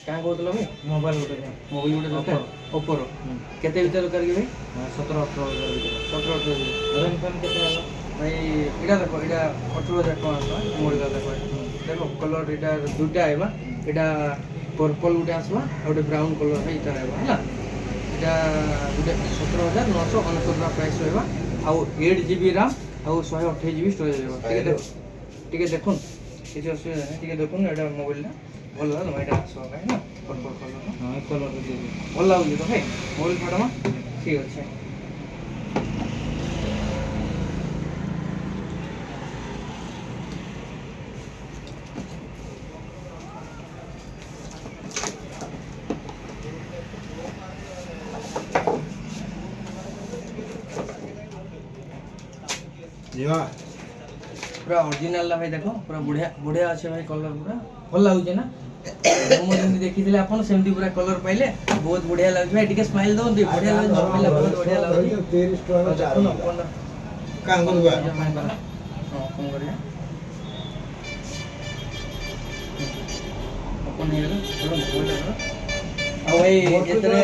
क्या कहूल भाई मोबाइल गोटे मोबाइल गोटे दरकार ओप्पोर केते भीतर दरकार कि भाई 17-18 हज़ार 17-18 रैम फैम केते आला भाई इटा देखो इटा 18,000 टका आसवा मोबाइल देखो देखो कलर इटा दुटा आइबा इटा पर्पल गोटे आसवा आ गोटे ब्राउन कलर है इटा आइबा हैला इटा गोटे 17,999 प्राइस रहबा आ 8 GB RAM आ 128 GB स्टोरेज रहबा ठीक है देखुन किसी असुविधा नहीं ठीक है देखुन एटा मोबाइल भल लगा तुम यहाँ आसवा भाई ना पर्पल कलर हाँ कलर भल लगुच तो भाई मोबाइल छाड़मा ठीक अच्छे जीवा पूरा ओरिजिनल भाई देखो पूरा बढ़िया बढ़िया अच्छे भाई कलर पूरा भल लगुच ना ମୁଁ ଯେମିତି ଦେଖିଥିଲେ ଆପଣ ସେମିତି ପୁରା କଲର ପାଇଲେ ବହୁତ ବଢିଆ ଲାଗୁଛି ଭାଇ ଟିକେ ସ୍ମାଇଲ ଦଉନ୍ତି ବଢିଆ ଲାଗୁଛି ମୋବାଇଲ ବହୁତ ବଢିଆ ଲାଗୁଛି 30 ଟଙ୍କା ଦେଖୁନ କଣ କାଁ କରିବା ହଁ କଣ କରିବା ଓପନ ହେଇଗଲା ପୁରା ମୋବାଇଲ ଆଉ ଭାଇ ଏଥିରେ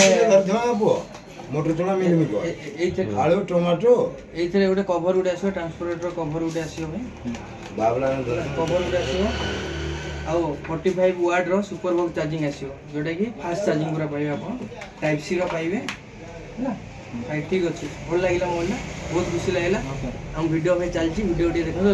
मोटर चूड़ा मिलमी को ଏଇଥିରେ आलू टमाटो ଏଇଥିରେ ଗୋଟେ କଭର ଗୋଟେ ଆସିବ ଟ୍ରାନ୍ସପୋର୍ଟର କଭର ଗୋଟେ ଆସିବ ଭାଇ बाबला କଭର ଗୋଟେ ଆସିବ ଆଉ 45 ୱାଟ୍ର ସୁପର ବକ୍ସ ଚାର୍ଜିଂ ଆସିବ ଯେଉଁଟାକି ଫାଷ୍ଟ ଚାର୍ଜିଂ ପୁରା ପାଇବେ ଆପଣ ଟାଇପ୍ ସି ର ପାଇବେ ହେଲା ଭାଇ ଠିକ୍ ଅଛି ଭଲ ଲାଗିଲା ମୋବାଇଲଟା ବହୁତ ଖୁସି ଲାଗିଲା ଆମ ଭିଡ଼ିଓ ଭାଇ ଚାଲିଛି ଭିଡ଼ିଓ ଟିକେ ଦେଖନ୍ତୁ